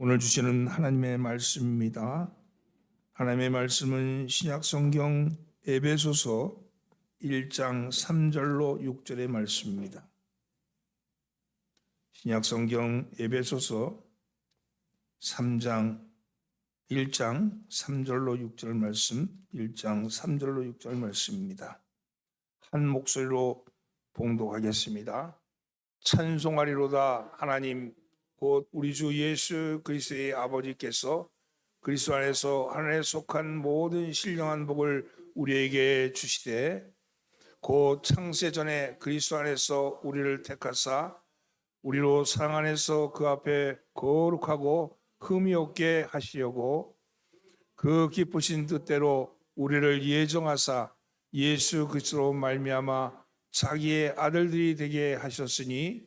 오늘 주시는 하나님의 말씀입니다. 하나님의 말씀은 신약성경 에베소서 1장 3절로 6절의 말씀입니다. 신약성경 에베소서 1장 3절로 6절 말씀, 1장 3절로 6절 말씀입니다. 한 목소리로 봉독하겠습니다. 찬송하리로다. 하나님 곧 우리 주 예수 그리스도의 아버지께서 그리스도 안에서 하늘에 속한 모든 신령한 복을 우리에게 주시되 곧 창세 전에 그리스도 안에서 우리를 택하사 우리로 사랑 안에서 그 앞에 거룩하고 흠이 없게 하시려고 그 기쁘신 뜻대로 우리를 예정하사 예수 그리스도로 말미암아 자기의 아들들이 되게 하셨으니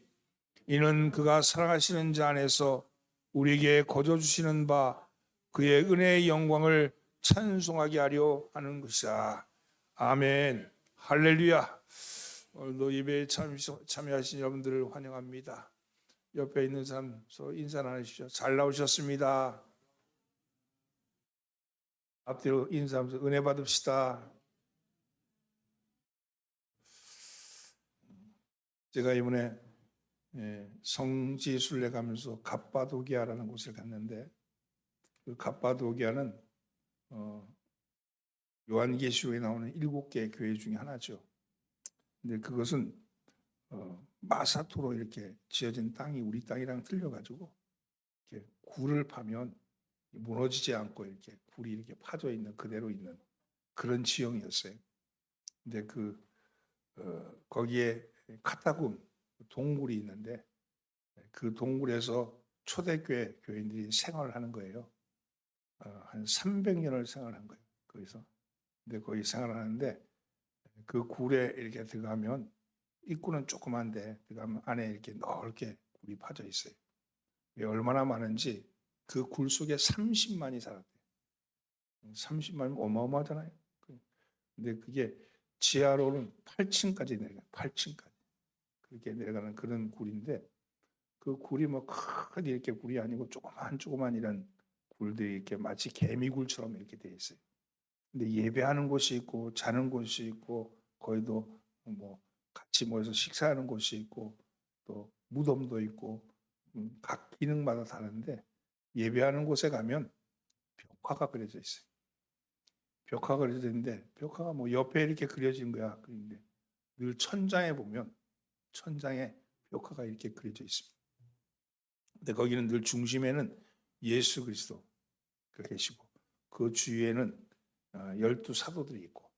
이는 그가 사랑하시는 자 안에서 우리에게 거저 주시는 바 그의 은혜의 영광을 찬송하게 하려 하는 것이다. 아멘. 할렐루야. 오늘도 예배에 참여하신 여러분들을 환영합니다. 옆에 있는 사람 서로 인사 나누시죠. 잘 나오셨습니다. 앞뒤로 인사하면서 은혜 받읍시다. 제가 이번에 성지순례 가면서 갑바도기아라는 곳을 갔는데 그 갑바도기아는 요한계시록에 나오는 7개의 교회 중에 하나죠. 근데 그것은 마사토로 이렇게 지어진 땅이 우리 땅이랑 틀려가지고 이렇게 굴을 파면 무너지지 않고 이렇게 굴이 이렇게 파져 있는 그대로 있는 그런 지형이었어요. 근데 거기에 카타굼 동굴이 있는데 그 동굴에서 초대교회 교인들이 생활을 하는 거예요. 한 300년을 생활한 거예요. 거기서. 근데 거기 생활하는데 그 굴에 이렇게 들어가면 입구는 조그만데 들어가면 안에 이렇게 넓게 굴이 파져 있어요. 얼마나 많은지 그 굴 속에 30만이 살았대요. 30만이면 어마어마하잖아요. 근데 그게 지하로는 8층까지 내려가요. 8층까지. 그렇게 내려가는 그런 굴인데 그 굴이 뭐 큰 이렇게 굴이 아니고 조그만 이런 굴들이 이렇게 마치 개미굴처럼 이렇게 돼 있어요. 근데 예배하는 곳이 있고 자는 곳이 있고 거기도 뭐 같이 모여서 식사하는 곳이 있고 또 무덤도 있고 각 기능마다 다른데 예배하는 곳에 가면 벽화가 그려져 있어요. 벽화가 그려져 있는데 벽화가 뭐 옆에 이렇게 그려진 거야. 그런데 늘 천장에 보면 천장에 벽화가 이렇게 그려져 있습니다. 근데 거기는 늘 중심에는 예수 그리스도가 계시고 그 주위에는 12 사도들이 있고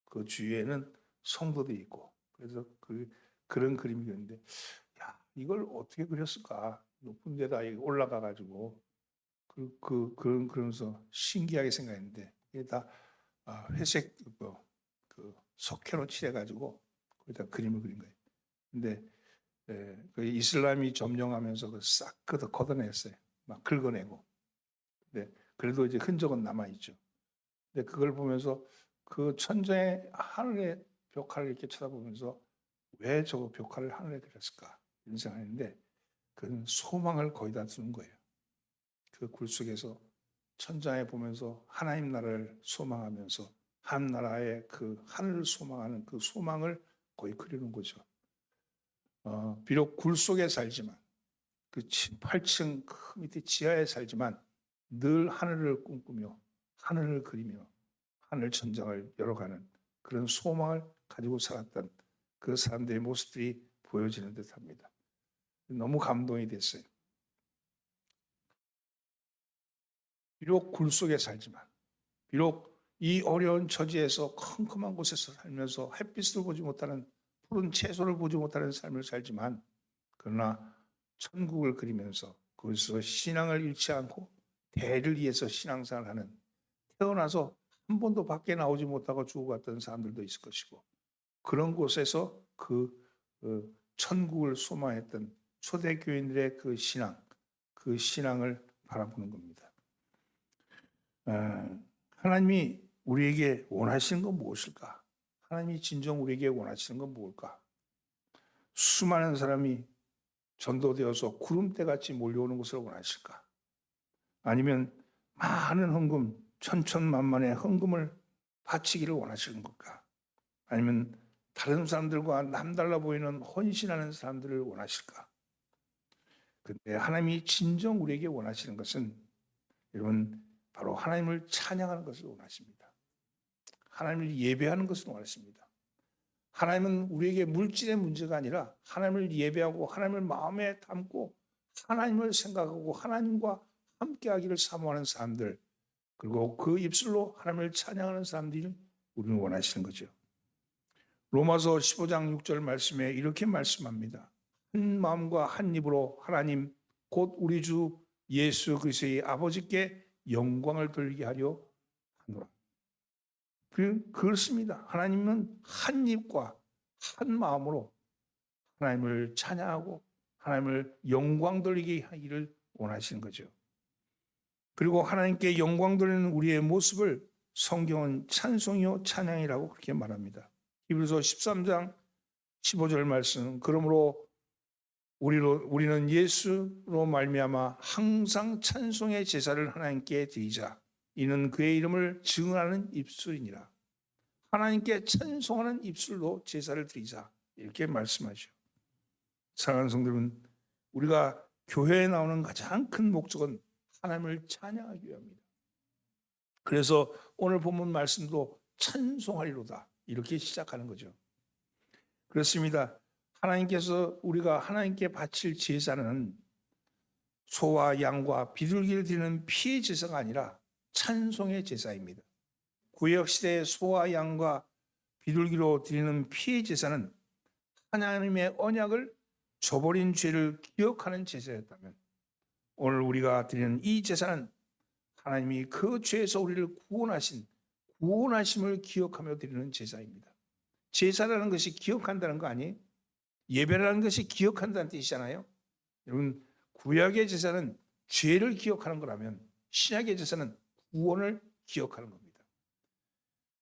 그 주위에는 성도들이 있고 그래서 그런 그림이 있는데 야 이걸 어떻게 그렸을까 높은 데다 올라가 가지고 그러면서 신기하게 생각했는데 이게 다 회색 그 석회로 칠해가지고 거기다 그림을 그린 거예요. 근데 그 이슬람이 점령하면서 싹 걷어냈어요. 막 긁어내고. 근데 그래도 이제 흔적은 남아 있죠. 근데 그걸 보면서 그 천장에 하늘의 벽화를 이렇게 쳐다보면서 왜 저 벽화를 하늘에 그렸을까 이런 생각했는데 그건 소망을 거기다 두는 거예요. 그 굴 속에서 천장에 보면서 하나님 나라를 소망하면서 한 나라의 그 하늘을 소망하는 그 소망을 거의 그리는 거죠. 비록 굴 속에 살지만 그 8층 그 밑에 지하에 살지만 늘 하늘을 꿈꾸며 하늘을 그리며 하늘 천장을 열어가는 그런 소망을 가지고 살았던 그 사람들의 모습들이 보여지는 듯합니다. 너무 감동이 됐어요. 비록 굴 속에 살지만 비록 이 어려운 처지에서 컴컴한 곳에서 살면서 햇빛을 보지 못하는 푸른 채소를 보지 못하는 삶을 살지만 그러나 천국을 그리면서 거기서 신앙을 잃지 않고 대를 위해서 신앙생활을 하는 태어나서 한 번도 밖에 나오지 못하고 죽어갔던 사람들도 있을 것이고 그런 곳에서 천국을 소망했던 초대교인들의 그 신앙을 바라보는 겁니다. 하나님이 우리에게 원하시는 건 무엇일까? 하나님이 진정 우리에게 원하시는 건 무엇일까? 수많은 사람이 전도되어서 구름대같이 몰려오는 것을 원하실까? 아니면 많은 헌금, 천천만만의 헌금을 바치기를 원하시는 걸까? 아니면 다른 사람들과 남달라 보이는 헌신하는 사람들을 원하실까? 근데 하나님이 진정 우리에게 원하시는 것은 여러분 바로 하나님을 찬양하는 것을 원하십니다. 하나님을 예배하는 것을 원하십니다. 하나님은 우리에게 물질의 문제가 아니라 하나님을 예배하고 하나님을 마음에 담고 하나님을 생각하고 하나님과 함께하기를 사모하는 사람들, 그리고 그 입술로 하나님을 찬양하는 사람들이 우리는 원하시는 거죠. 로마서 15장 6절 말씀에 이렇게 말씀합니다. 한 마음과 한 입으로 하나님 곧 우리 주 예수 그리스도의 아버지께 영광을 돌리게 하려 하노라. 그렇습니다. 하나님은 한 입과 한 마음으로 하나님을 찬양하고 하나님을 영광 돌리게 하기를 원하시는 거죠. 그리고 하나님께 영광 돌리는 우리의 모습을 성경은 찬송이요 찬양이라고 그렇게 말합니다. 히브리서 13장 15절 말씀, 그러므로 우리는 예수로 말미암아 항상 찬송의 제사를 하나님께 드리자. 이는 그의 이름을 증언하는 입술이니라. 하나님께 찬송하는 입술로 제사를 드리자. 이렇게 말씀하죠. 사랑하는 성도 여러분, 우리가 교회에 나오는 가장 큰 목적은 하나님을 찬양하기 위함입니다. 그래서 오늘 본문 말씀도 찬송하리로다 이렇게 시작하는 거죠. 그렇습니다. 하나님께서 우리가 하나님께 바칠 제사는 소와 양과 비둘기를 드리는 피의 제사가 아니라 찬송의 제사입니다. 구약 시대의 소와 양과 비둘기로 드리는 피의 제사는 하나님의 언약을 저버린 죄를 기억하는 제사였다면, 오늘 우리가 드리는 이 제사는 하나님이 그 죄에서 우리를 구원하심을 기억하며 드리는 제사입니다. 제사라는 것이 기억한다는 거 아니에요? 예배라는 것이 기억한다는 뜻이잖아요. 여러분, 구약의 제사는 죄를 기억하는 거라면 신약의 제사는 구원을 기억하는 겁니다.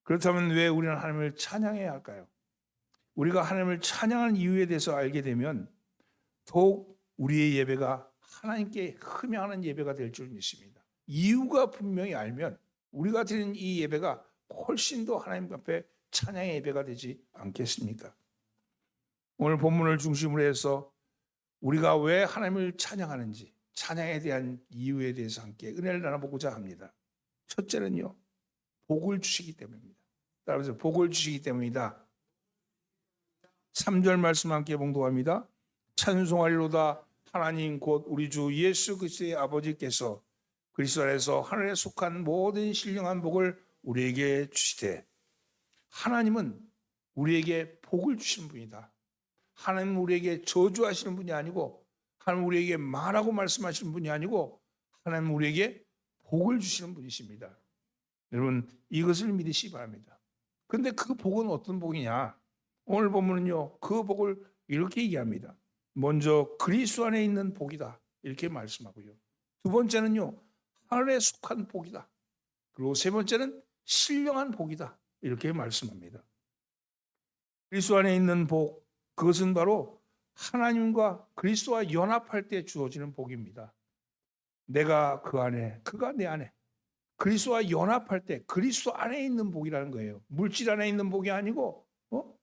그렇다면 왜 우리는 하나님을 찬양해야 할까요? 우리가 하나님을 찬양하는 이유에 대해서 알게 되면 더욱 우리의 예배가 하나님께 흠양하는 예배가 될 줄 믿습니다. 이유가 분명히 알면 우리가 드리는 이 예배가 훨씬 더 하나님 앞에 찬양의 예배가 되지 않겠습니까? 오늘 본문을 중심으로 해서 우리가 왜 하나님을 찬양하는지, 찬양에 대한 이유에 대해서 함께 은혜를 나눠보고자 합니다. 첫째는요, 복을 주시기 때문입니다. 따라서 복을 주시기 때문이다. 3절 말씀 함께 봉독합니다. 찬송하리로다. 하나님 곧 우리 주 예수 그리스도의 아버지께서 그리스도 안에서 하늘에 속한 모든 신령한 복을 우리에게 주시되, 하나님은 우리에게 복을 주시는 분이다. 하나님은 우리에게 저주하시는 분이 아니고, 하나님은 우리에게 말하고 말씀하시는 분이 아니고, 하나님은 우리에게 복을 주시는 분이십니다. 여러분, 이것을 믿으시기 바랍니다. 그런데 그 복은 어떤 복이냐? 오늘 본문은요, 그 복을 이렇게 얘기합니다. 먼저 그리스도 안에 있는 복이다 이렇게 말씀하고요. 두 번째는요, 하늘에 속한 복이다. 그리고 세 번째는 신령한 복이다 이렇게 말씀합니다. 그리스도 안에 있는 복, 그것은 바로 하나님과 그리스도와 연합할 때 주어지는 복입니다. 내가 그 안에, 그가 내 안에, 그리스도와 연합할 때 그리스도 안에 있는 복이라는 거예요. 물질 안에 있는 복이 아니고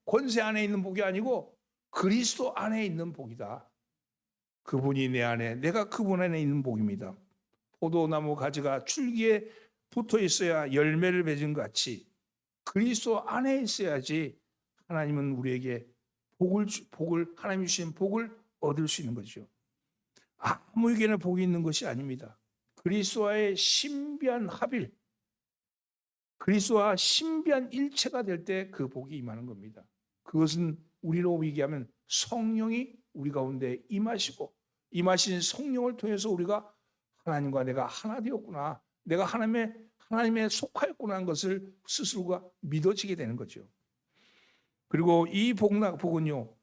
권세 안에 있는 복이 아니고 그리스도 안에 있는 복이다. 그분이 내 안에, 내가 그분 안에 있는 복입니다. 포도나무 가지가 줄기에 붙어 있어야 열매를 맺은 것 같이 그리스도 안에 있어야지 하나님은 우리에게 복을 하나님 주신 복을 얻을 수 있는 거죠. 아무에게나 복이 있는 것이 아닙니다. 그리스도와의 신비한 합일, 그리스도와 신비한 일체가 될 때 그 복이 임하는 겁니다. 그것은 우리로 얘기하면 성령이 우리 가운데 임하시고, 임하신 성령을 통해서 우리가 하나님과 내가 하나 되었구나, 내가 하나님에 속하였구나 하는 것을 스스로가 믿어지게 되는 거죠. 그리고 이 복은요,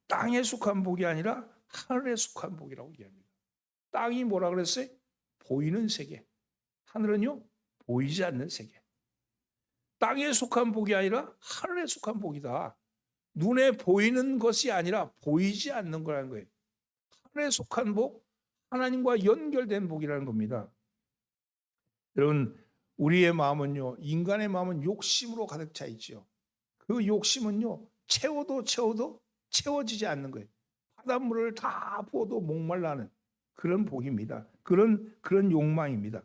땅에 속한 복이 아니라 하늘에 속한 복이라고 얘기합니다. 땅이 뭐라 그랬어요? 보이는 세계. 하늘은요, 보이지 않는 세계. 땅에 속한 복이 아니라 하늘에 속한 복이다. 눈에 보이는 것이 아니라 보이지 않는 거라는 거예요. 하늘에 속한 복, 하나님과 연결된 복이라는 겁니다. 여러분, 우리의 마음은요, 인간의 마음은 욕심으로 가득 차 있죠. 그 욕심은요, 채워도 채워지지 않는 거예요. 바닷물을 다 부어도 목말라는 그런 복입니다. 그런 욕망입니다.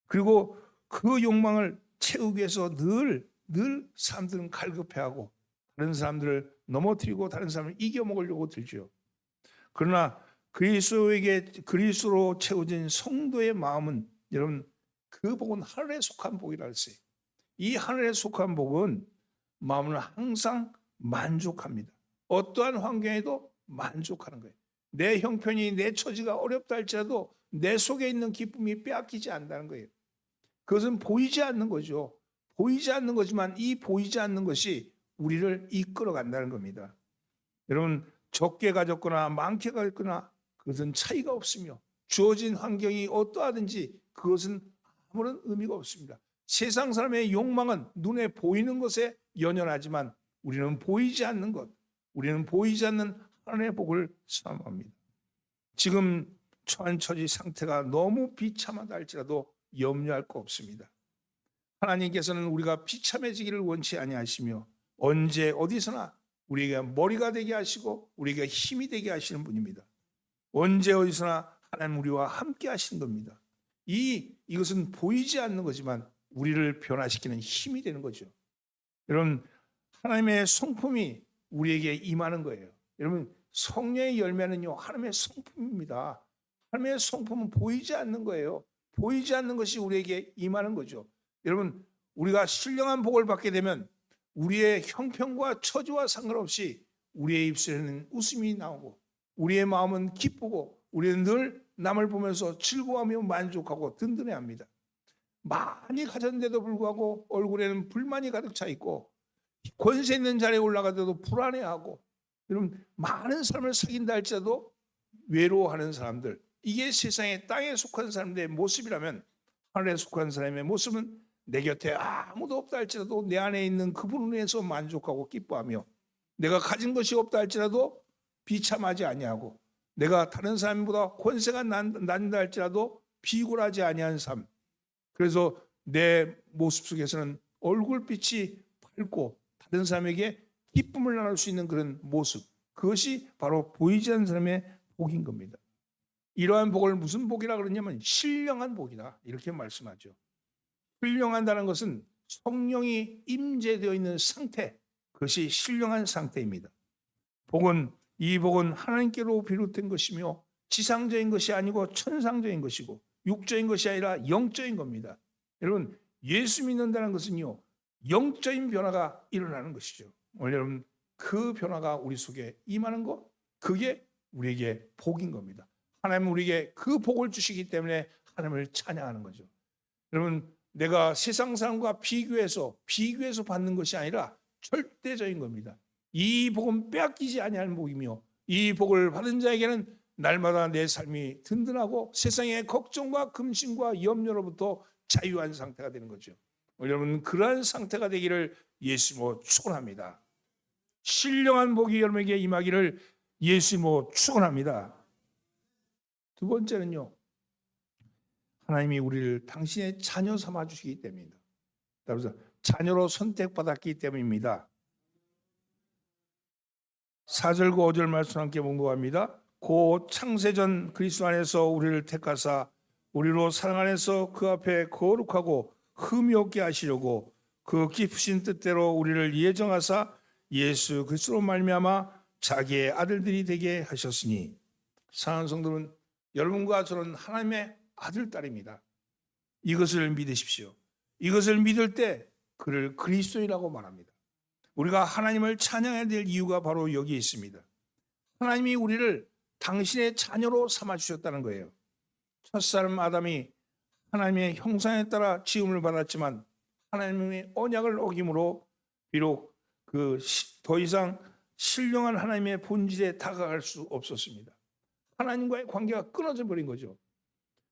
그리고 그 욕망을 채우기 위해서 늘 사람들은 갈급해하고 다른 사람들을 넘어뜨리고 다른 사람을 이겨먹으려고 들죠. 그러나 그리스도로 채워진 성도의 마음은, 여러분, 그 복은 하늘에 속한 복이라 했어요. 이 하늘에 속한 복은 마음을 항상 만족합니다. 어떠한 환경에도 만족하는 거예요. 내 형편이, 내 처지가 어렵다 할지라도 내 속에 있는 기쁨이 빼앗기지 않는다는 거예요. 그것은 보이지 않는 거죠. 보이지 않는 거지만 이 보이지 않는 것이 우리를 이끌어 간다는 겁니다. 여러분, 적게 가졌거나 많게 가졌거나 그것은 차이가 없으며 주어진 환경이 어떠하든지 그것은 아무런 의미가 없습니다. 세상 사람의 욕망은 눈에 보이는 것에 연연하지만 우리는 보이지 않는 것, 우리는 보이지 않는 하나님의 복을 사모합니다. 지금 처한 처지 상태가 너무 비참하다 할지라도 염려할 거 없습니다. 하나님께서는 우리가 비참해지기를 원치 아니하시며 언제 어디서나 우리에게 머리가 되게 하시고 우리에게 힘이 되게 하시는 분입니다. 언제 어디서나 하나님 우리와 함께 하시는 겁니다. 이것은 보이지 않는 거지만 우리를 변화시키는 힘이 되는 거죠. 여러분, 하나님의 성품이 우리에게 임하는 거예요. 여러분, 성령의 열매는요, 하나님의 성품입니다. 하나님의 성품은 보이지 않는 거예요. 보이지 않는 것이 우리에게 임하는 거죠. 여러분, 우리가 신령한 복을 받게 되면 우리의 형편과 처지와 상관없이 우리의 입술에는 웃음이 나오고 우리의 마음은 기쁘고 우리는 늘 남을 보면서 즐거워하며 만족하고 든든해합니다. 많이 가졌는데도 불구하고 얼굴에는 불만이 가득 차 있고 권세 있는 자리에 올라가도 불안해하고, 여러분, 많은 사람을 사귄다 할지라도 외로워하는 사람들, 이게 세상의 땅에 속한 사람들의 모습이라면 하늘에 속한 사람의 모습은 내 곁에 아무도 없다 할지라도 내 안에 있는 그분을 위해서 만족하고 기뻐하며, 내가 가진 것이 없다 할지라도 비참하지 아니하고, 내가 다른 사람보다 권세가 난다 할지라도 비굴하지 아니한 삶. 그래서 내 모습 속에서는 얼굴빛이 밝고 다른 사람에게 기쁨을 나눌 수 있는 그런 모습, 그것이 바로 보이지 않는 사람의 복인 겁니다. 이러한 복을 무슨 복이라 그러냐면 신령한 복이다, 이렇게 말씀하죠. 신령한다는 것은 성령이 임재되어 있는 상태, 그것이 신령한 상태입니다. 이 복은 하나님께로 비롯된 것이며 지상적인 것이 아니고 천상적인 것이고 육적인 것이 아니라 영적인 겁니다. 여러분, 예수 믿는다는 것은요, 영적인 변화가 일어나는 것이죠. 오늘 여러분, 그 변화가 우리 속에 임하는 것, 그게 우리에게 복인 겁니다. 하나님은 우리에게 그 복을 주시기 때문에 하나님을 찬양하는 거죠. 여러분, 내가 세상 사람과 비교해서 받는 것이 아니라 절대적인 겁니다. 이 복은 빼앗기지 아니하는 복이며 이 복을 받은 자에게는 날마다 내 삶이 든든하고 세상의 걱정과 금신과 염려로부터 자유한 상태가 되는 거죠. 여러분, 그러한 상태가 되기를 예수님으로 축원합니다. 신령한 복이 여러분에게 임하기를 예수님으로 축원합니다. 두 번째는요, 하나님이 우리를 당신의 자녀 삼아 주시기 때문입니다. 그래서 자녀로 선택받았기 때문입니다. 4절과 5절 말씀 함께 봉독합니다. 곧 창세전 그리스도 안에서 우리를 택하사 우리로 사랑 안에서 그 앞에 거룩하고 흠이 없게 하시려고 그 깊으신 뜻대로 우리를 예정하사 예수 그리스도로 말미암아 자기의 아들들이 되게 하셨으니, 사랑하는 성도는 여러분과 저는 하나님의 아들, 딸입니다. 이것을 믿으십시오. 이것을 믿을 때 그를 그리스도인이라고 말합니다. 우리가 하나님을 찬양해야 될 이유가 바로 여기에 있습니다. 하나님이 우리를 당신의 자녀로 삼아주셨다는 거예요. 첫사람 아담이 하나님의 형상에 따라 지음을 받았지만 하나님의 언약을 어김으로 비록 더 이상 신령한 하나님의 본질에 다가갈 수 없었습니다. 하나님과의 관계가 끊어져 버린 거죠.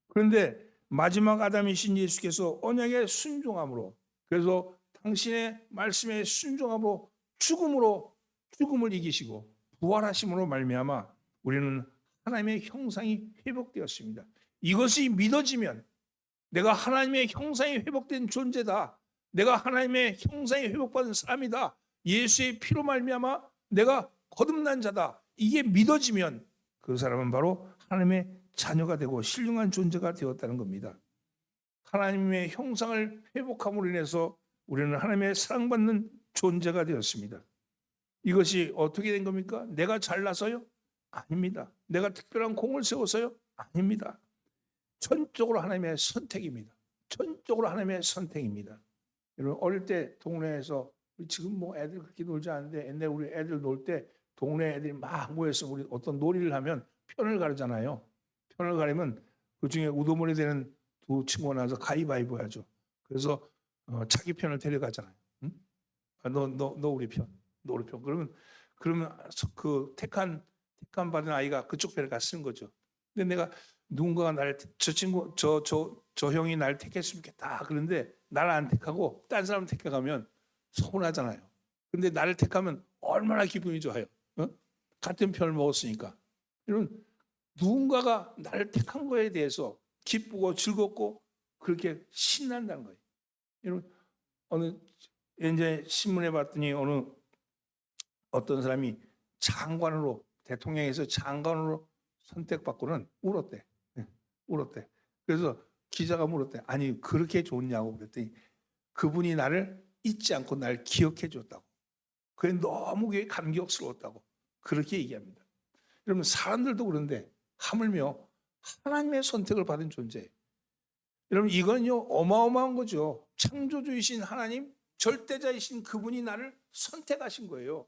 그런데 마지막 아담이신 예수께서 언약에 순종함으로, 그래서 당신의 말씀에 순종함으로 죽음을 이기시고 부활하심으로 말미암아 우리는 하나님의 형상이 회복되었습니다. 이것이 믿어지면 내가 하나님의 형상이 회복된 존재다. 내가 하나님의 형상이 회복받은 사람이다. 예수의 피로 말미암아 내가 거듭난 자다. 이게 믿어지면 그 사람은 바로 하나님의 자녀가 되고 신령한 존재가 되었다는 겁니다. 하나님의 형상을 회복함으로 인해서 우리는 하나님의 사랑받는 존재가 되었습니다. 이것이 어떻게 된 겁니까? 내가 잘나서요? 아닙니다. 내가 특별한 공을 세워서요? 아닙니다. 전적으로 하나님의 선택입니다. 전적으로 하나님의 선택입니다. 여러분 어릴 때 동네에서 지금 뭐 애들 그렇게 놀지 않는데 옛날에 우리 애들 놀 때 동네 애들이 막 모여서 우리 어떤 놀이를 하면 편을 가르잖아요. 편을 가르면 그 중에 우두머리 되는 두 친구가 나와서 가위바위보 하죠. 그래서 자기 편을 데려가잖아요. 응? 너 우리 편, 너 우리 편. 그러면 그 택한 받은 아이가 그쪽 편을 쓰는 거죠. 근데 내가 누군가가 나를 저 친구 저 형이 나를 택했으면 좋겠다. 그런데 나를 안 택하고 딴 사람 택해가면 서운하잖아요. 근데 나를 택하면 얼마나 기분이 좋아요. 같은 편을 먹었으니까. 여러분 누군가가 나를 택한 거에 대해서 기쁘고 즐겁고 그렇게 신난다는 거예요. 여러분 어느 이제 신문에 봤더니 어떤 사람이 장관으로 대통령에서 장관으로 선택받고는 울었대. 울었대. 그래서 기자가 물었대. 아니 그렇게 좋냐고 그랬더니 그분이 나를 잊지 않고 날 기억해 줬다고. 그게 너무 감격스러웠다고. 그렇게 얘기합니다. 여러분 사람들도 그런데 하물며 하나님의 선택을 받은 존재. 여러분 이건요 어마어마한 거죠. 창조주이신 하나님, 절대자이신 그분이 나를 선택하신 거예요.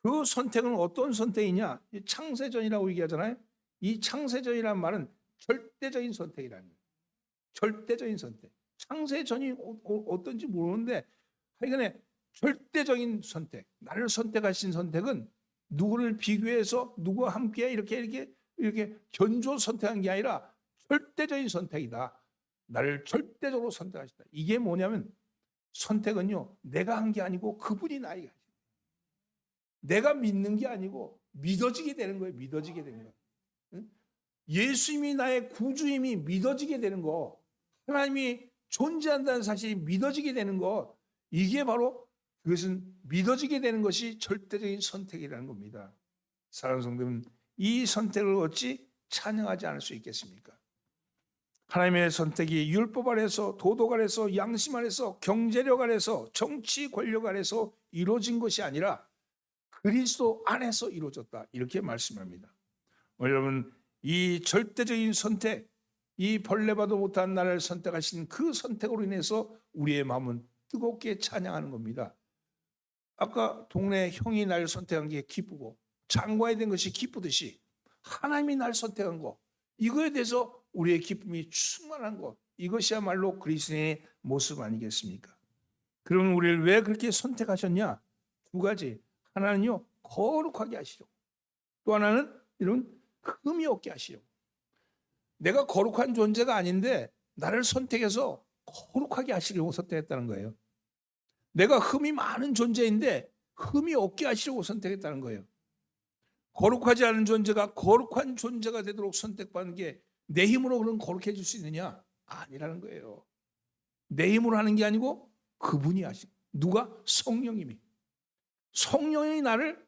그 선택은 어떤 선택이냐? 창세전이라고 얘기하잖아요. 이 창세전이라는 말은 절대적인 선택이라는 거예요. 절대적인 선택. 창세전이 어떤지 모르는데 하여간에 절대적인 선택. 나를 선택하신 선택은 누구를 비교해서 누구와 함께 이렇게 견조 선택한 게 아니라 절대적인 선택이다. 나를 절대적으로 선택하셨다. 이게 뭐냐면 선택은요 내가 한 게 아니고 그분이 나에게 하신 거예요. 내가 믿는 게 아니고 믿어지게 되는 거예요. 믿어지게 되는 거예요. 응? 예수님이 나의 구주임이 믿어지게 되는 거, 하나님이 존재한다는 사실이 믿어지게 되는 거, 이게 바로 그것은 믿어지게 되는 것이 절대적인 선택이라는 겁니다. 사랑하는 성도는 이 선택을 어찌 찬양하지 않을 수 있겠습니까? 하나님의 선택이 율법 아래서, 도덕 아래서, 양심 아래서, 경제력 아래서, 정치 권력 아래서 이루어진 것이 아니라 그리스도 안에서 이루어졌다. 이렇게 말씀합니다. 여러분 이 절대적인 선택, 이 벌레봐도 못한 나를 선택하신 그 선택으로 인해서 우리의 마음은 뜨겁게 찬양하는 겁니다. 아까 동네 형이 날 선택한 게 기쁘고 장관이 된 것이 기쁘듯이 하나님이 날 선택한 것, 이거에 대해서 우리의 기쁨이 충만한 것, 이것이야말로 그리스도인의 모습 아니겠습니까? 그러면 우리를 왜 그렇게 선택하셨냐? 두 가지. 하나는요 거룩하게 하시려고, 또 하나는 이런 흠이 없게 하시려고. 내가 거룩한 존재가 아닌데 나를 선택해서 거룩하게 하시려고 선택했다는 거예요. 내가 흠이 많은 존재인데 흠이 없게 하시려고 선택했다는 거예요. 거룩하지 않은 존재가 거룩한 존재가 되도록 선택받는 게 내 힘으로 그런 거룩해질 수 있느냐? 아니라는 거예요. 내 힘으로 하는 게 아니고 그분이 하신. 누가? 성령님이. 성령이 나를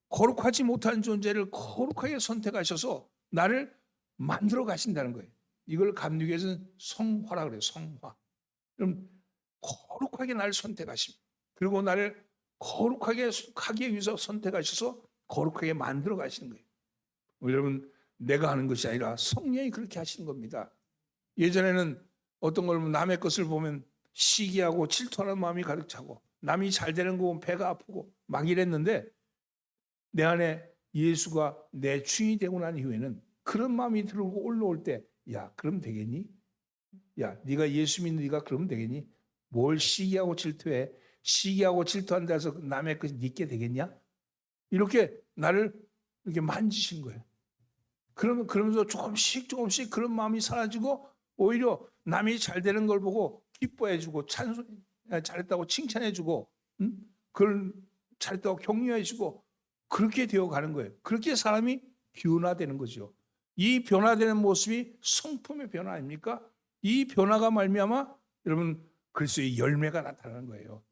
거룩하지 못한 존재를 거룩하게 선택하셔서 나를 만들어 가신다는 거예요. 이걸 감리교에서는 성화라 그래요. 성화. 그럼 거룩하게 나를 선택하십니다. 그리고 나를 거룩하게 하기 위해서 선택하셔서 거룩하게 만들어 가시는 거예요. 여러분 내가 하는 것이 아니라 성령이 그렇게 하시는 겁니다. 예전에는 어떤 걸 남의 것을 보면 시기하고 질투하는 마음이 가득 차고 남이 잘 되는 거 보면 배가 아프고 막 이랬는데 내 안에 예수가 내 주인이 되고 난 이후에는 그런 마음이 들고 올라올 때 야 그럼 되겠니? 야 네가 예수 믿는 네가 그러면 되겠니? 뭘 시기하고 질투해? 시기하고 질투한다 해서 남의 것이 네게 되겠냐? 이렇게 나를 이렇게 만지신 거예요. 그러면서 조금씩 그런 마음이 사라지고 오히려 남이 잘 되는 걸 보고 기뻐해주고 잘했다고 칭찬해주고 그걸 잘했다고 격려해주고 그렇게 되어가는 거예요. 그렇게 사람이 변화되는 거죠. 이 변화되는 모습이 성품의 변화 아닙니까? 이 변화가 말미암아 여러분 그리스도의 열매가 나타나는 거예요.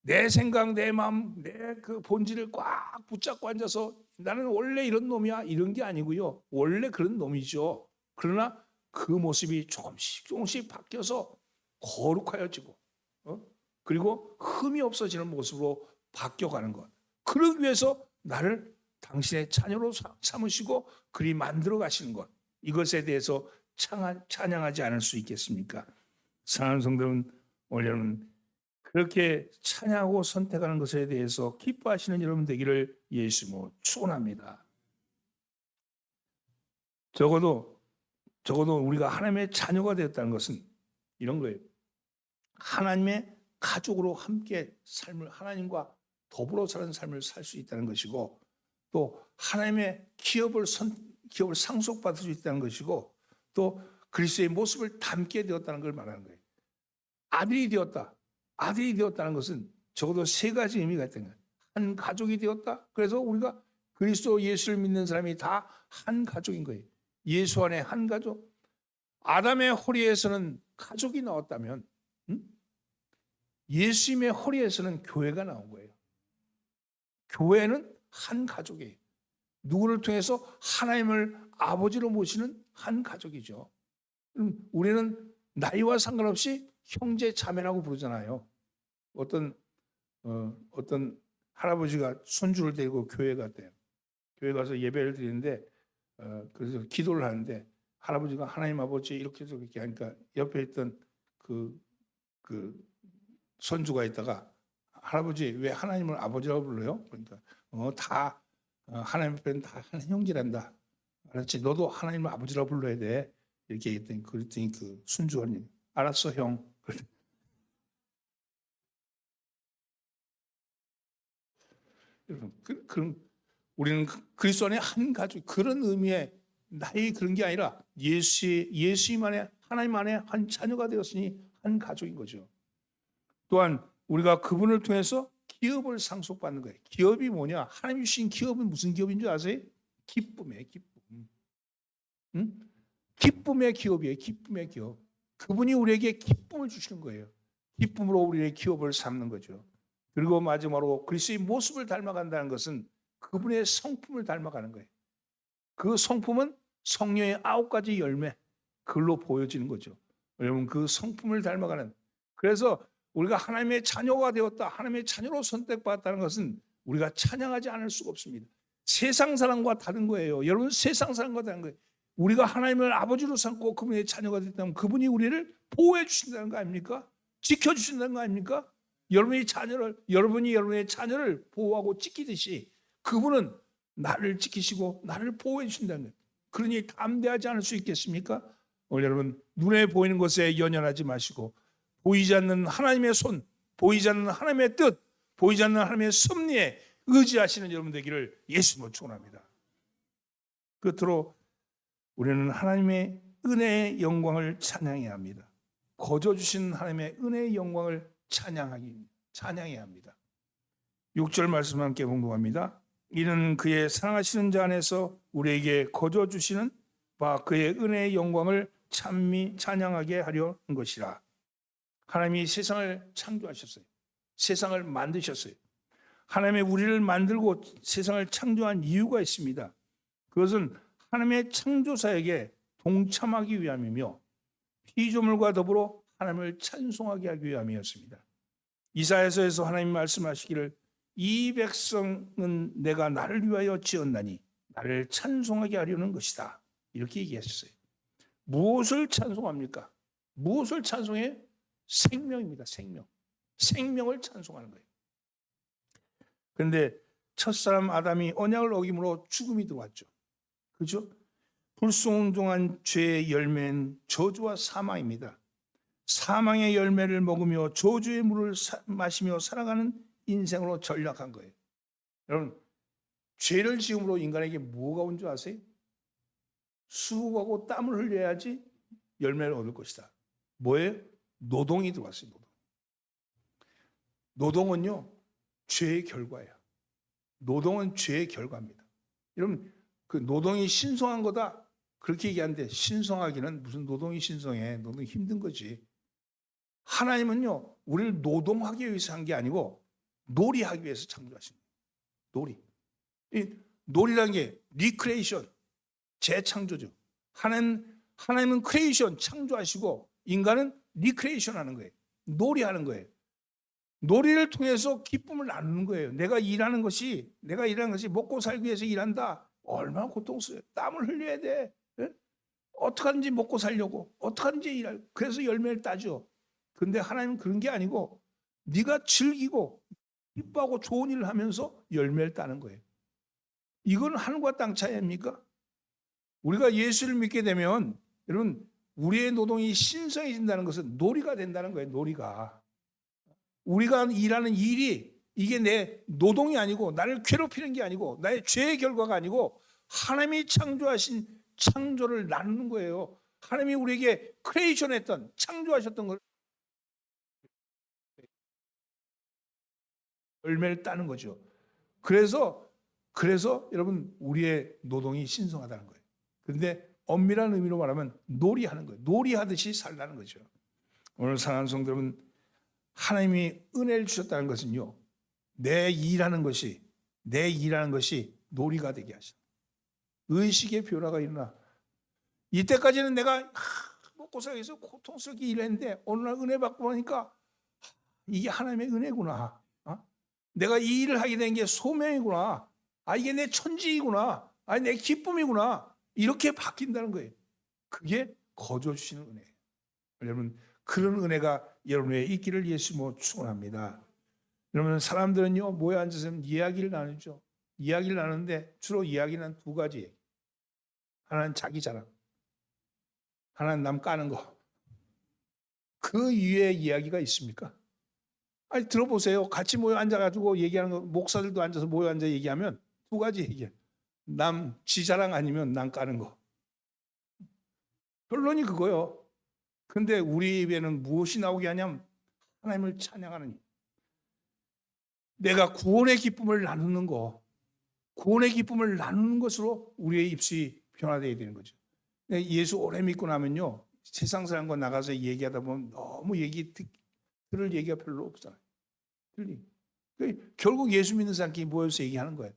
내 생각, 내 마음, 내 그 본질을 꽉 붙잡고 앉아서 나는 원래 이런 놈이야 이런 게 아니고요. 원래 그런 놈이죠. 그러나 그 모습이 조금씩 바뀌어서 거룩하여지고 그리고 흠이 없어지는 모습으로 바뀌어가는 것. 그러기 위해서 나를 당신의 자녀로 삼으시고 그리 만들어 가시는 것. 이것에 대해서 찬양하지 않을 수 있겠습니까? 사랑하는 성도는 오늘은 그렇게 찬양하고 선택하는 것에 대해서 기뻐하시는 여러분 되기를 예수님으로 축원합니다. 적어도 우리가 하나님의 자녀가 되었다는 것은 이런 거예요. 하나님의 가족으로 함께 삶을 하나님과 더불어 사는 삶을 살 수 있다는 것이고 또 하나님의 기업을 상속받을 수 있다는 것이고 또 그리스도의 모습을 담게 되었다는 걸 말하는 거예요. 아들이 되었다는 것은 적어도 세 가지 의미가 있다는 거예요. 한 가족이 되었다. 그래서 우리가 그리스도 예수를 믿는 사람이 다 한 가족인 거예요. 예수 안에 한 가족. 아담의 허리에서는 가족이 나왔다면 예수님의 허리에서는 교회가 나온 거예요. 교회는 한 가족이에요. 누구를 통해서 하나님을 아버지로 모시는 한 가족이죠. 우리는 나이와 상관없이 형제 자매라고 부르잖아요. 어떤 할아버지가 손주를 데리고 교회 갔대요. 교회 가서 예배를 드리는데 그래서 기도를 하는데 할아버지가 하나님 아버지 이렇게 하니까 옆에 있던 그 손주가 있다가 할아버지 왜 하나님을 아버지라고 불러요? 그러니까 다 하나님 앞에는 다 한 형제란다. 알았지? 너도 하나님을 아버지라고 불러야 돼. 이렇게 얘기했더니 그 손주가 알았어 형. 여러분 그런 우리는 그리스도 안에 한 가족 그런 의미의 나이 그런 게 아니라 예수님 안에 하나님 안에 한 자녀가 되었으니 한 가족인 거죠. 또한 우리가 그분을 통해서 기업을 상속받는 거예요. 기업이 뭐냐? 하나님 주신 기업은 무슨 기업인 줄 아세요? 기쁨의 기쁨. 기쁨의 기업이에요. 기쁨의 기업. 그분이 우리에게 기쁨을 주시는 거예요. 기쁨으로 우리의 기업을 삼는 거죠. 그리고 마지막으로 그리스도의 모습을 닮아간다는 것은 그분의 성품을 닮아가는 거예요. 그 성품은 성령의 9가지 열매 그걸로 보여지는 거죠. 여러분 그 성품을 닮아가는 그래서 우리가 하나님의 자녀가 되었다. 하나님의 자녀로 선택받았다는 것은 우리가 찬양하지 않을 수가 없습니다. 세상 사람과 다른 거예요. 여러분 세상 사람과 다른 거예요. 우리가 하나님을 아버지로 삼고 그분의 자녀가 됐다면 그분이 우리를 보호해 주신다는 거 아닙니까? 지켜주신다는 거 아닙니까? 여러분이 여러분의 자녀를 보호하고 지키듯이 그분은 나를 지키시고 나를 보호해 주신다는 거예요. 그러니 담대하지 않을 수 있겠습니까? 오늘 여러분 눈에 보이는 것에 연연하지 마시고 보이지 않는 하나님의 손, 보이지 않는 하나님의 뜻, 보이지 않는 하나님의 섭리에 의지하시는 여러분 되기를 예수님으로 축원합니다. 끝으로 우리는 하나님의 은혜의 영광을 찬양해야 합니다. 거저 주신 하나님의 은혜의 영광을 찬양해야 합니다. 6절 말씀 함께 공부합니다. 이는 그의 사랑하시는 자 안에서 우리에게 거저 주시는 바 그의 은혜의 영광을 찬양하게 하려는 것이라. 하나님이 세상을 창조하셨어요. 세상을 만드셨어요. 하나님의 우리를 만들고 세상을 창조한 이유가 있습니다. 그것은 하나님의 창조사에게 동참하기 위함이며 피조물과 더불어 하나님을 찬송하게 하기 위함이었습니다. 이사야서에서 하나님 말씀하시기를 이 백성은 내가 나를 위하여 지었나니 나를 찬송하게 하려는 것이다. 이렇게 얘기하셨어요. 무엇을 찬송합니까? 무엇을 찬송해요? 생명입니다. 생명을 찬송하는 거예요. 그런데 첫사람 아담이 언약을 어김으로 죽음이 들어왔죠. 그렇죠? 불순종한 죄의 열매는 저주와 사망입니다. 사망의 열매를 먹으며 저주의 물을 마시며 살아가는 인생으로 전락한 거예요. 여러분, 죄를 지음으로 인간에게 뭐가 온 줄 아세요? 수고하고 땀을 흘려야지 열매를 얻을 것이다. 뭐예요? 노동이 들어왔어요. 노동은요, 죄의 결과예요. 노동은 죄의 결과입니다. 여러분, 그 노동이 신성한 거다. 그렇게 얘기하는데 신성하기는 무슨 노동이 신성해. 노동이 힘든 거지. 하나님은요, 우리를 노동하기 위해서 한 게 아니고 놀이하기 위해서 창조하신 거예요. 놀이. 이 놀이라는 게 리크레이션, 재창조죠. 하나님은 크리에이션, 창조하시고 인간은 리크레이션 하는 거예요. 놀이하는 거예요. 놀이를 통해서 기쁨을 나누는 거예요. 내가 일하는 것이 먹고 살기 위해서 일한다. 얼마나 고통스러워요. 땀을 흘려야 돼. 예? 어떻게 하든지 먹고 살려고. 어떻게 하든지 일할. 그래서 열매를 따죠. 근데 하나님은 그런 게 아니고 네가 즐기고 기뻐하고 좋은 일을 하면서 열매를 따는 거예요. 이건 하늘과 땅 차이 아닙니까? 우리가 예수를 믿게 되면 여러분 우리의 노동이 신성해진다는 것은 놀이가 된다는 거예요. 놀이가. 우리가 일하는 일이 이게 내 노동이 아니고 나를 괴롭히는 게 아니고 나의 죄의 결과가 아니고 하나님이 창조하신 창조를 나누는 거예요. 하나님이 우리에게 크리에이션했던 창조하셨던 걸 열매를 따는 거죠. 그래서 여러분 우리의 노동이 신성하다는 거예요. 그런데 엄밀한 의미로 말하면 놀이하는 거예요. 놀이하듯이 살라는 거죠. 오늘 사랑하는 성도 여러분, 하나님이 은혜를 주셨다는 것은요, 내 일하는 것이 놀이가 되게 하셔. 의식의 변화가 일어나. 이때까지는 내가 먹고 살기 위해서 고통스럽게 일했는데 어느 날 은혜 받고 보니까 이게 하나님의 은혜구나. 내가 이 일을 하게 된 게 소명이구나. 이게 내 천직이구나. 내 기쁨이구나. 이렇게 바뀐다는 거예요. 그게 거저 주시는 은혜예요. 여러분 그런 은혜가 여러분에 있기를 예수님으로 축원합니다. 여러분 사람들은요 모여 앉아서 이야기를 나누죠. 이야기를 나누는데 주로 이야기는 두 가지. 하나는 자기 자랑, 하나는 남 까는 거. 그 이외에 이야기가 있습니까? 들어보세요. 같이 모여 앉아가지고 얘기하는 거, 목사들도 앉아서 모여 앉아 얘기하면 두 가지 얘기해요. 남 지 자랑 아니면 남 까는 거. 결론이 그거요. 근데 우리 입에는 무엇이 나오게 하냐면 하나님을 찬양하는 일. 내가 구원의 기쁨을 나누는 거, 구원의 기쁨을 나누는 것으로 우리의 입술이 변화되어야 되는 거죠. 예수 오래 믿고 나면요, 세상 사람과 나가서 얘기하다 보면 너무 들을 얘기가 별로 없잖아요. 결국 예수 믿는 사람끼리 모여서 얘기하는 거예요.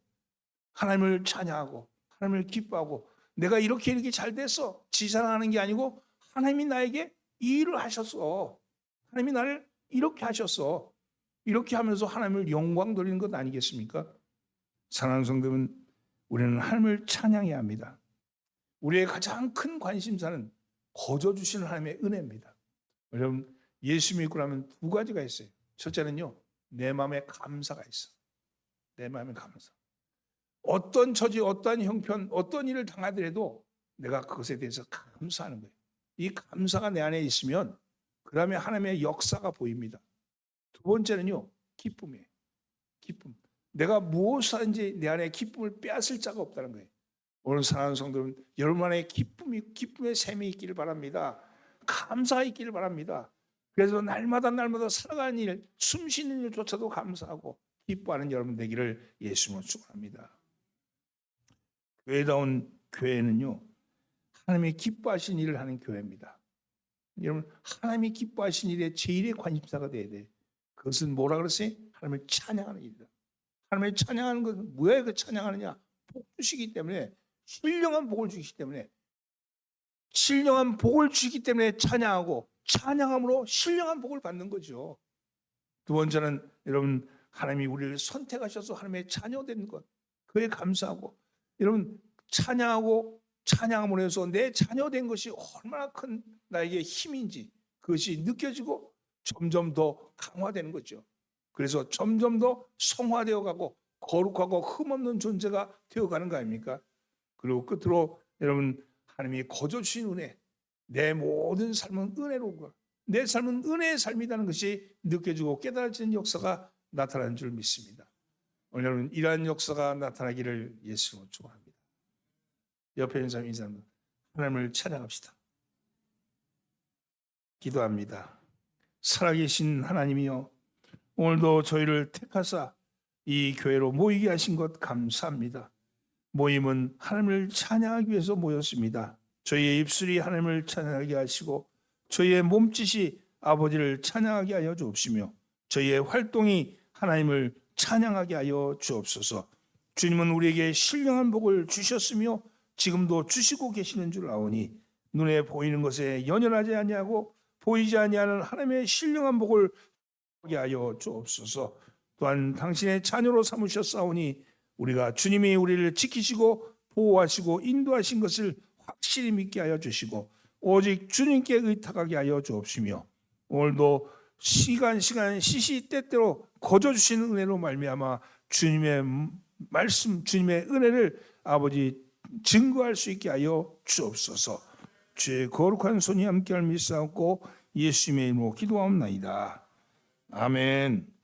하나님을 찬양하고 하나님을 기뻐하고 내가 이렇게 잘 됐어. 지 자랑하는 게 아니고 하나님이 나에게 이 일을 하셨어. 하나님이 나를 이렇게 하셨어. 이렇게 하면서 하나님을 영광 돌리는 것 아니겠습니까? 사랑하는 성도는 우리는 하나님을 찬양해야 합니다. 우리의 가장 큰 관심사는 거저 주시는 하나님의 은혜입니다. 여러분 예수 믿고 나면 두 가지가 있어요. 첫째는요, 내 마음에 감사가 있어. 내 마음에 감사. 어떤 처지, 어떤 형편, 어떤 일을 당하더라도 내가 그것에 대해서 감사하는 거예요. 이 감사가 내 안에 있으면 그 다음에 하나님의 역사가 보입니다. 두 번째는요, 기쁨이에요. 기쁨. 내가 무엇을 하든지 내 안에 기쁨을 빼앗을 자가 없다는 거예요. 오늘 사랑하는 성도는 여러분 안에 기쁨의 샘이 있기를 바랍니다. 감사가 있기를 바랍니다. 그래서 날마다 살아가는 일, 숨 쉬는 일조차도 감사하고 기뻐하는 여러분 되기를 예수님으로 축원합니다. 교회다운 교회는요, 하나님이 기뻐하신 일을 하는 교회입니다. 여러분 하나님이 기뻐하신 일에 제일의 관심사가 돼야 돼. 그것은 뭐라 그랬어요? 하나님을 찬양하는 일이다. 하나님을 찬양하는 것은 왜 그 찬양하느냐? 복 주시기 때문에, 신령한 복을 주시기 때문에, 신령한 복을 주시기 때문에 찬양하고 찬양함으로 신령한 복을 받는 거죠. 두 번째는 여러분 하나님이 우리를 선택하셔서 하나님의 자녀 된 것, 그에 감사하고 여러분 찬양하고 찬양함으로 해서 내 자녀 된 것이 얼마나 큰 나에게 힘인지 그것이 느껴지고 점점 더 강화되는 거죠. 그래서 점점 더 성화되어 가고 거룩하고 흠없는 존재가 되어가는 거 아닙니까? 그리고 끝으로 여러분 하나님이 거저 주신 은혜, 내 모든 삶은 은혜로, 내 삶은 은혜의 삶이라는 것이 느껴지고 깨달아지는 역사가 나타나는 줄 믿습니다. 오늘 여러분 이러한 역사가 나타나기를 예수로 축원합니다. 옆에 있는 사람 인사합니다. 하나님을 찬양합시다. 기도합니다. 살아계신 하나님이여, 오늘도 저희를 택하사 이 교회로 모이게 하신 것 감사합니다. 모임은 하나님을 찬양하기 위해서 모였습니다. 저희의 입술이 하나님을 찬양하게 하시고 저희의 몸짓이 아버지를 찬양하게 하여 주옵시며 저희의 활동이 하나님을 찬양하게 하여 주옵소서. 주님은 우리에게 신령한 복을 주셨으며 지금도 주시고 계시는 줄 아오니 눈에 보이는 것에 연연하지 아니하고 보이지 아니하는 하나님의 신령한 복을 하게 하여 주옵소서. 또한 당신의 자녀로 삼으셨사오니 우리가 주님이 우리를 지키시고 보호하시고 인도하신 것을 확실히 믿게 하여 주시고 오직 주님께 의탁하게 하여 주옵시며 오늘도 시간 시시때때로 거저 주시는 은혜로 말미암아 주님의 말씀 주님의 은혜를 아버지 증거할 수 있게 하여 주옵소서. 주의 거룩한 손이 함께할 믿사옵고 예수님의 이름으로 기도하옵나이다. 아멘.